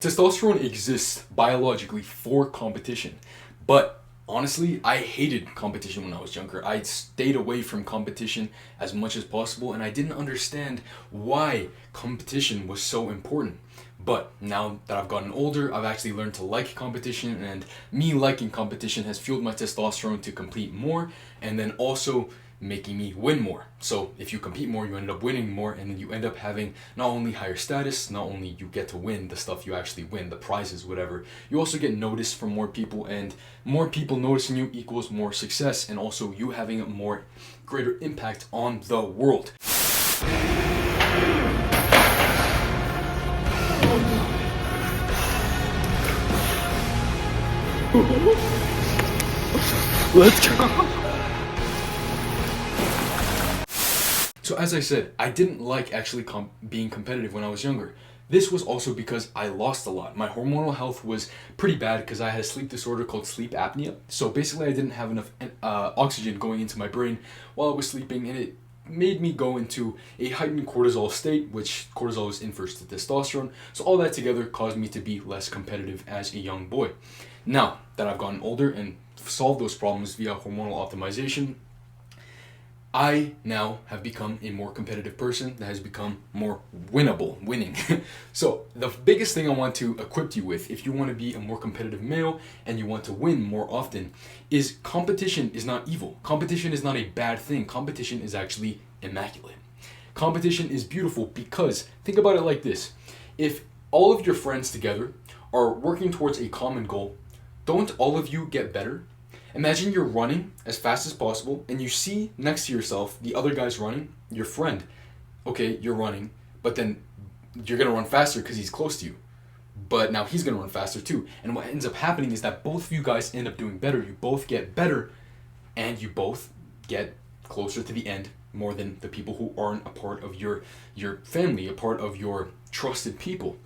Testosterone exists biologically for competition, but honestly, I hated competition when I was younger. I stayed away from competition as much as possible, and I didn't understand why competition was so important. But now that I've gotten older, I've actually learned to like competition, and me liking competition has fueled my testosterone to compete more, and then also making me win more. So if you compete more, you end up winning more, and then you end up having not only higher status, not only you get to win the stuff you actually win, the prizes, whatever, you also get noticed from more people, and more people noticing you equals more success, and also you having a more greater impact on the world. Let's go. So as I said, I didn't like actually being competitive when I was younger. This was also because I lost a lot. My hormonal health was pretty bad because I had a sleep disorder called sleep apnea. So basically I didn't have enough oxygen going into my brain while I was sleeping, and it made me go into a heightened cortisol state, which cortisol is inverse to testosterone. So all that together caused me to be less competitive as a young boy. Now that I've gotten older and solved those problems via hormonal optimization, I now have become a more competitive person that has become more winning. So the biggest thing I want to equip you with, if you want to be a more competitive male and you want to win more often, is competition is not evil. Competition is not a bad thing. Competition is actually immaculate. Competition is beautiful because, think about it like this. If all of your friends together are working towards a common goal, don't all of you get better? Imagine you're running as fast as possible and you see next to yourself the other guy's running, your friend. Okay, you're running, but then you're going to run faster because he's close to you. But now he's going to run faster too. And what ends up happening is that both of you guys end up doing better. You both get better and you both get closer to the end more than the people who aren't a part of your family, a part of your trusted people.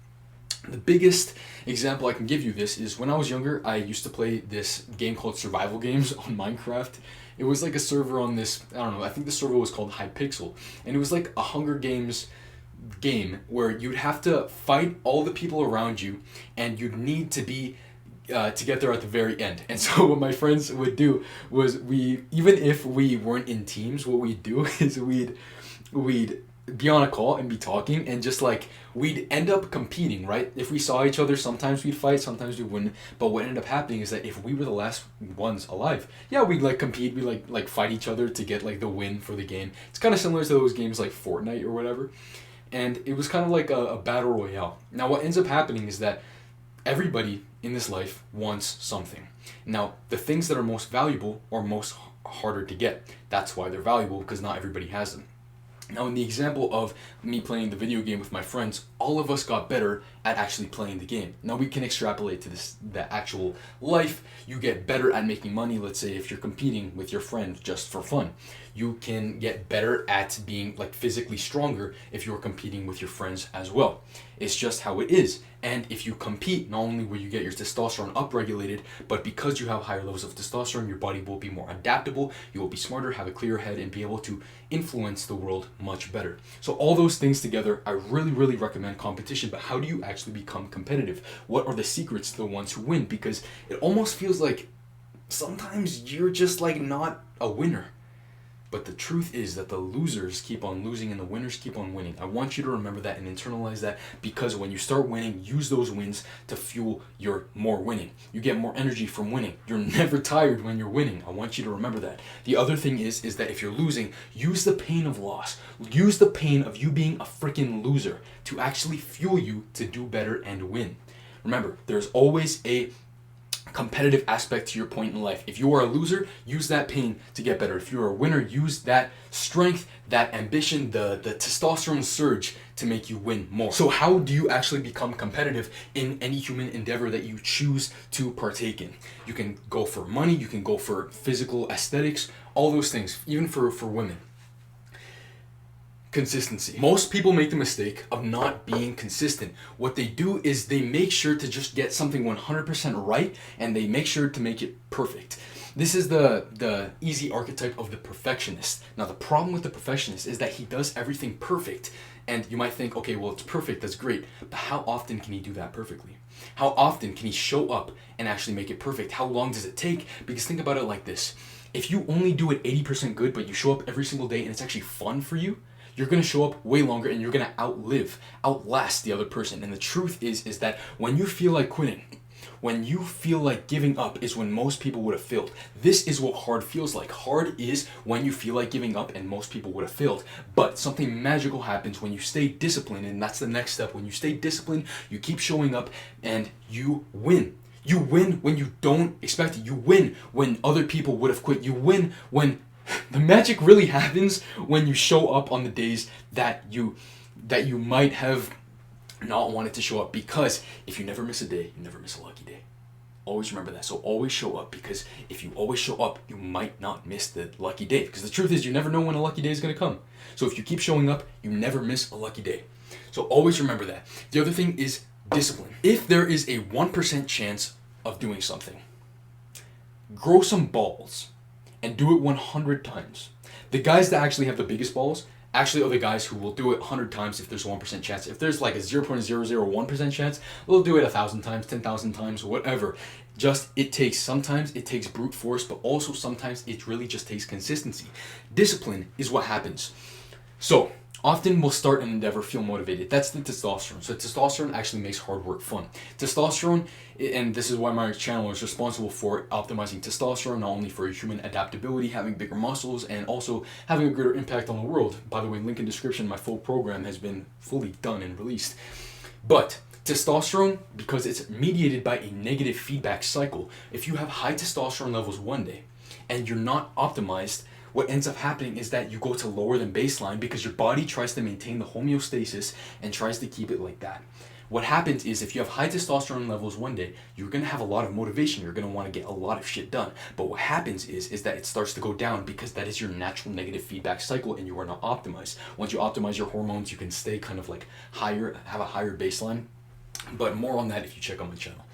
The biggest example I can give you this is when I was younger, I used to play this game called Survival Games on Minecraft. It was like a server on this, I don't know, I think the server was called Hypixel. And it was like a Hunger Games game where you'd have to fight all the people around you and you'd need to be to get there at the very end. And so what my friends would do was even if we weren't in teams, what we'd do is we'd be on a call and be talking, and just like we'd end up competing, right? If we saw each other, sometimes we'd fight, sometimes we wouldn't. But what ended up happening is that if we were the last ones alive, yeah, we'd like compete, we'd like fight each other to get like the win for the game. It's kind of similar to those games like Fortnite or whatever. And it was kind of like a battle royale. Now what ends up happening is that everybody in this life wants something. Now the things that are most valuable are most harder to get. That's why they're valuable, because not everybody has them. Now, in the example of me playing the video game with my friends, all of us got better at actually playing the game. Now, we can extrapolate to the actual life. You get better at making money. Let's say if you're competing with your friend just for fun. You can get better at being like physically stronger if you're competing with your friends as well. It's just how it is. And if you compete, not only will you get your testosterone upregulated, but because you have higher levels of testosterone, your body will be more adaptable, you will be smarter, have a clearer head, and be able to influence the world much better. So all those things together, I really recommend competition. But how do you actually become competitive? What are the secrets to the ones who win? Because it almost feels like sometimes you're just like not a winner. But the truth is that the losers keep on losing and the winners keep on winning. I want you to remember that and internalize that, because when you start winning, use those wins to fuel your more winning. You get more energy from winning. You're never tired when you're winning. I want you to remember that. The other thing is that if you're losing, use the pain of loss. Use the pain of you being a freaking loser to actually fuel you to do better and win. Remember, there's always a competitive aspect to your point in life. If you are a loser, use that pain to get better. If you're a winner, use that strength, that ambition, the testosterone surge to make you win more. So how do you actually become competitive in any human endeavor that you choose to partake in? You can go for money, you can go for physical aesthetics, all those things, even for women. Consistency. Most people make the mistake of not being consistent. What they do is they make sure to just get something 100% right, and they make sure to make it perfect. This is the easy archetype of the perfectionist. Now, the problem with the perfectionist is that he does everything perfect. And you might think, okay, well, it's perfect, that's great. But how often can he do that perfectly? How often can he show up and actually make it perfect? How long does it take? Because think about it like this. If you only do it 80% good, but you show up every single day and it's actually fun for you, you're going to show up way longer and you're going to outlast the other person. And the truth is that when you feel like quitting, when you feel like giving up is when most people would have failed. This is what hard feels like. Hard is when you feel like giving up and most people would have failed. But something magical happens when you stay disciplined, and that's the next step. When you stay disciplined, you keep showing up and you win. You win when you don't expect it. You win when other people would have quit. You win when the magic really happens when you show up on the days that you might have not wanted to show up. Because if you never miss a day, you never miss a lucky day. Always remember that. So always show up, because if you always show up, you might not miss the lucky day. Because the truth is, you never know when a lucky day is going to come. So if you keep showing up, you never miss a lucky day. So always remember that. The other thing is discipline. If there is a 1% chance of doing something, grow some balls and do it 100 times. The guys that actually have the biggest balls actually are the guys who will do it 100 times if there's a 1% chance. If there's like a 0.001% chance, they'll do it 1,000 times, 10,000 times, whatever. Sometimes it takes brute force, but also sometimes it really just takes consistency. Discipline is what happens. So, often we'll start an endeavor, feel motivated. That's the testosterone. So testosterone actually makes hard work fun. Testosterone, and this is why my channel is responsible for optimizing testosterone, not only for human adaptability, having bigger muscles, and also having a greater impact on the world. By the way, link in description, my full program has been fully done and released. But testosterone, because it's mediated by a negative feedback cycle, if you have high testosterone levels one day and you're not optimized, what ends up happening is that you go to lower than baseline because your body tries to maintain the homeostasis and tries to keep it like that. What happens is if you have high testosterone levels one day, you're going to have a lot of motivation. You're going to want to get a lot of shit done. But what happens is that it starts to go down because that is your natural negative feedback cycle and you are not optimized. Once you optimize your hormones, you can stay kind of like higher, have a higher baseline. But more on that if you check out my channel.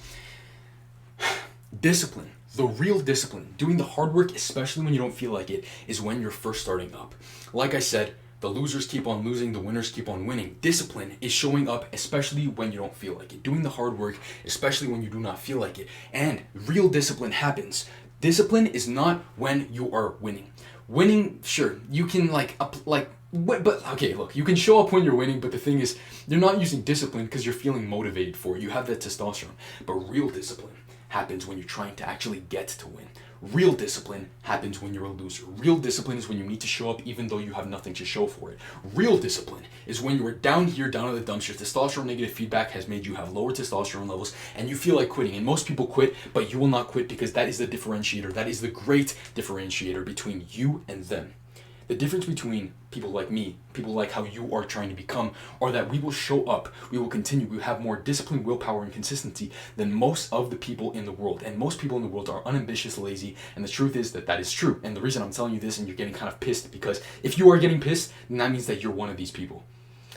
Discipline. The real discipline, doing the hard work, especially when you don't feel like it, is when you're first starting up. Like I said, the losers keep on losing, the winners keep on winning. Discipline is showing up, especially when you don't feel like it. Doing the hard work, especially when you do not feel like it. And real discipline happens. Discipline is not when you are winning. Winning, sure, you can but okay, look, you can show up when you're winning, but the thing is, you're not using discipline because you're feeling motivated for it. You have that testosterone. But real discipline happens when you're trying to actually get to win. Real discipline happens when you're a loser. Real discipline is when you need to show up even though you have nothing to show for it. Real discipline is when you are down here, down in the dumps, your testosterone negative feedback has made you have lower testosterone levels and you feel like quitting. And most people quit, but you will not quit because that is the differentiator. That is the great differentiator between you and them. The difference between people like me, people like how you are trying to become, are that we will show up, we will continue, we have more discipline, willpower, and consistency than most of the people in the world. And most people in the world are unambitious, lazy, and the truth is that that is true. And the reason I'm telling you this and you're getting kind of pissed, because if you are getting pissed, then that means that you're one of these people.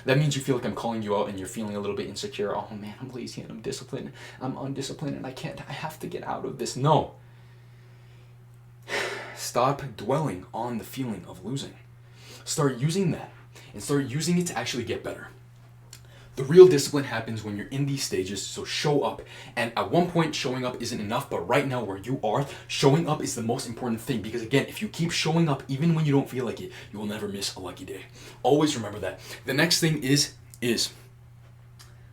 That means you feel like I'm calling you out and you're feeling a little bit insecure. Oh man, I'm lazy and I'm disciplined. I'm undisciplined and I have to get out of this. No. Stop dwelling on the feeling of losing. Start using that and start using it to actually get better. The real discipline happens when you're in these stages, so show up. And at one point, showing up isn't enough, but right now where you are, showing up is the most important thing. Because again, if you keep showing up even when you don't feel like it, you will never miss a lucky day. Always remember that. The next thing is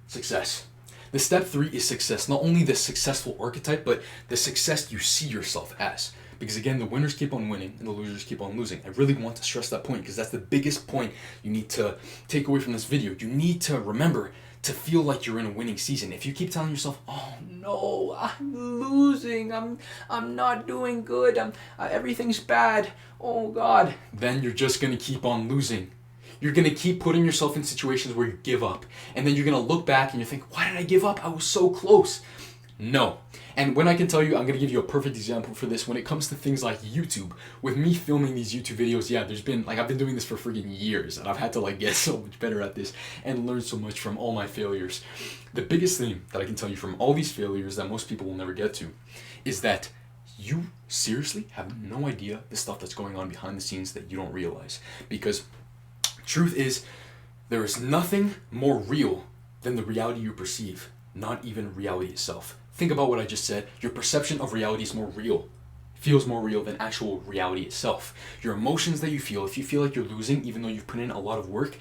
success. The step 3 is success. Not only the successful archetype, but the success you see yourself as. Because again, the winners keep on winning and the losers keep on losing. I really want to stress that point because that's the biggest point you need to take away from this video. You need to remember to feel like you're in a winning season. If you keep telling yourself, oh no, I'm losing, I'm not doing good, everything's bad, oh God, then you're just going to keep on losing. You're going to keep putting yourself in situations where you give up. And then you're going to look back and you think, why did I give up? I was so close. No. And when I can tell you, I'm going to give you a perfect example for this. When it comes to things like YouTube, with me filming these YouTube videos, yeah, there's been, like, I've been doing this for freaking years, and I've had to, like, get so much better at this and learn so much from all my failures. The biggest thing that I can tell you from all these failures that most people will never get to is that you seriously have no idea the stuff that's going on behind the scenes that you don't realize. Because truth is, there is nothing more real than the reality you perceive, not even reality itself. Think about what I just said. Your perception of reality is more real, feels more real than actual reality itself. Your emotions that you feel, if you feel like you're losing, even though you've put in a lot of work,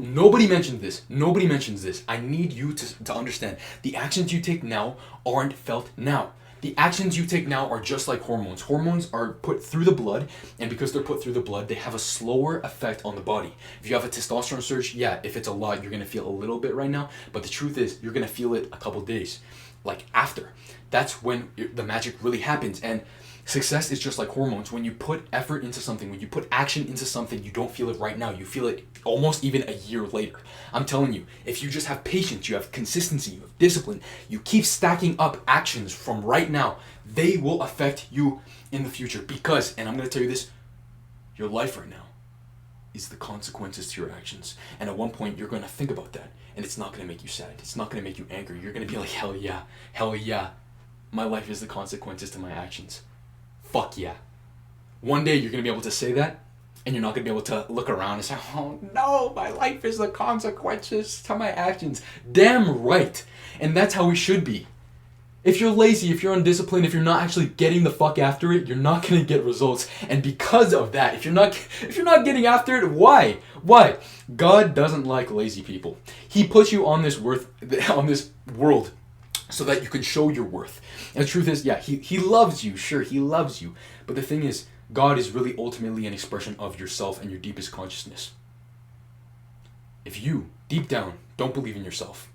nobody mentions this. I need you to understand. The actions you take now aren't felt now. The actions you take now are just like hormones. Hormones are put through the blood, and because they're put through the blood, they have a slower effect on the body. If you have a testosterone surge, yeah, if it's a lot, you're going to feel a little bit right now, but the truth is, you're going to feel it a couple days, like after. That's when the magic really happens, and success is just like hormones. When you put effort into something, when you put action into something, you don't feel it right now. You feel it almost even a year later. I'm telling you, if you just have patience, you have consistency, you have discipline, you keep stacking up actions from right now, they will affect you in the future. Because, and I'm going to tell you this, your life right now is the consequences to your actions. And at one point, you're going to think about that, and it's not going to make you sad. It's not going to make you angry. You're going to be like, hell yeah, my life is the consequences to my actions. Fuck yeah. One day you're going to be able to say that, and you're not going to be able to look around and say, oh no, my life is the consequences to my actions. Damn right. And that's how we should be. If you're lazy, if you're undisciplined, if you're not actually getting the fuck after it, you're not going to get results. And because of that, if you're not getting after it, why? Why? God doesn't like lazy people. He puts you on this world so that you can show your worth. And the truth is, yeah, he loves you. Sure, he loves you. But the thing is, God is really ultimately an expression of yourself and your deepest consciousness. If you, deep down, don't believe in yourself,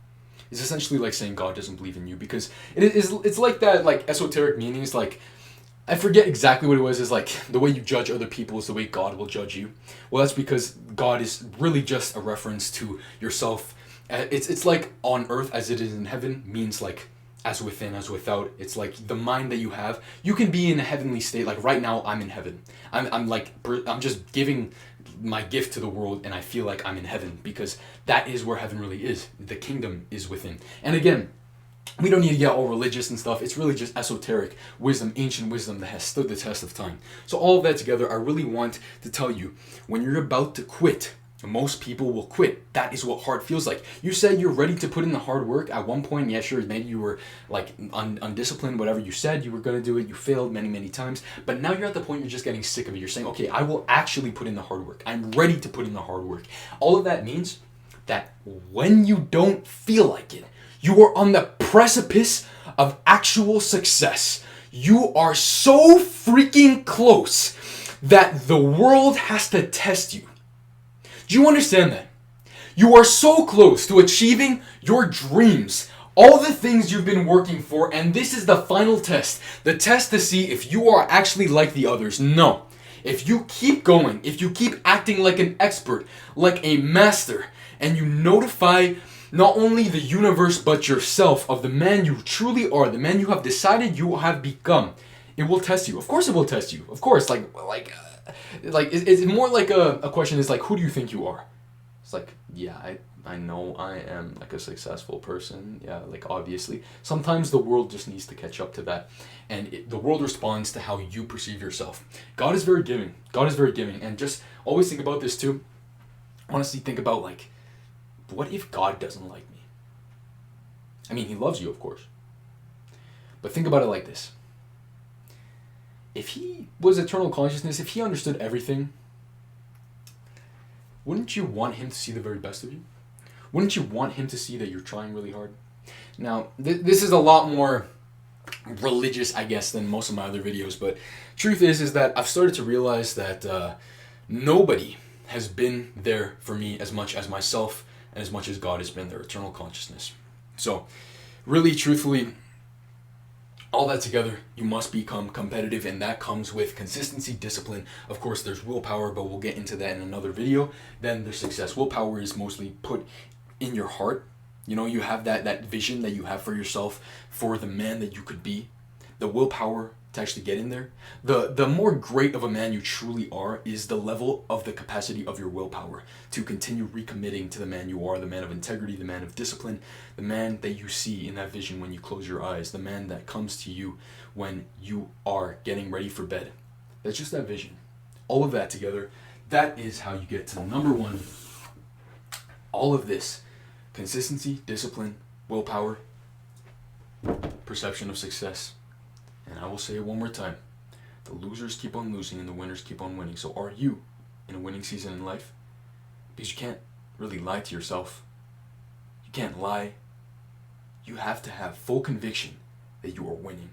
it's essentially like saying God doesn't believe in you, because it's like that, like, esoteric meanings, like, I forget exactly what it was, is like, the way you judge other people is the way God will judge you. Well, that's because God is really just a reference to yourself. It's like on earth as it is in heaven means like as within, as without. It's like the mind that you have. You can be in a heavenly state. Like right now, I'm in heaven. I'm just giving my gift to the world, and I feel like I'm in heaven, because that is where heaven really is. The kingdom is within. And again, we don't need to get all religious and stuff. It's really just esoteric wisdom, ancient wisdom that has stood the test of time. So all of that together, I really want to tell you, when you're about to quit, most people will quit. That is what hard feels like. You said you're ready to put in the hard work at one point. Yeah, sure, maybe you were like undisciplined, whatever you said you were going to do it. You failed many, many times. But now you're at the point you're just getting sick of it. You're saying, okay, I will actually put in the hard work. I'm ready to put in the hard work. All of that means that when you don't feel like it, you are on the precipice of actual success. You are so freaking close that the world has to test you. Do you understand that? You are so close to achieving your dreams, all the things you've been working for, and this is the final test. The test to see if you are actually like the others. No. If you keep going, if you keep acting like an expert, like a master, and you notify not only the universe but yourself of the man you truly are, the man you have decided you have become, it will test you. Of course it will test you. Of course, it's more like a question is like, who do you think you are? It's like, yeah, I know I am like a successful person. Yeah, like obviously. Sometimes the world just needs to catch up to that. And the world responds to how you perceive yourself. God is very giving. God is very giving. And just always think about this too. Honestly, think about like, what if God doesn't like me? I mean, he loves you, of course. But think about it like this. If he was eternal consciousness, if he understood everything, wouldn't you want him to see the very best of you? Wouldn't you want him to see that you're trying really hard? Now, this is a lot more religious, I guess, than most of my other videos, but truth is that I've started to realize that nobody has been there for me as much as myself and as much as God has been there, eternal consciousness. So, really, truthfully, all that together, you must become competitive, and that comes with consistency, discipline. Of course, there's willpower, but we'll get into that in another video. Then there's success. Willpower is mostly put in your heart, You know, you have that vision that you have for yourself, for the man that you could be, the willpower to actually get in there. The more great of a man you truly are is the level of the capacity of your willpower to continue recommitting to the man you are, the man of integrity, the man of discipline, the man that you see in that vision when you close your eyes, the man that comes to you when you are getting ready for bed. That's just that vision. All of that together, that is how you get to number one. All of this: consistency, discipline, willpower, perception of success. And I will say it one more time. The losers keep on losing and the winners keep on winning. So are you in a winning season in life? Because you can't really lie to yourself. You can't lie. You have to have full conviction that you are winning.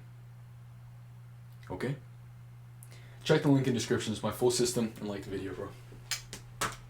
Okay? Check the link in the description. It's my full system, and like the video, bro.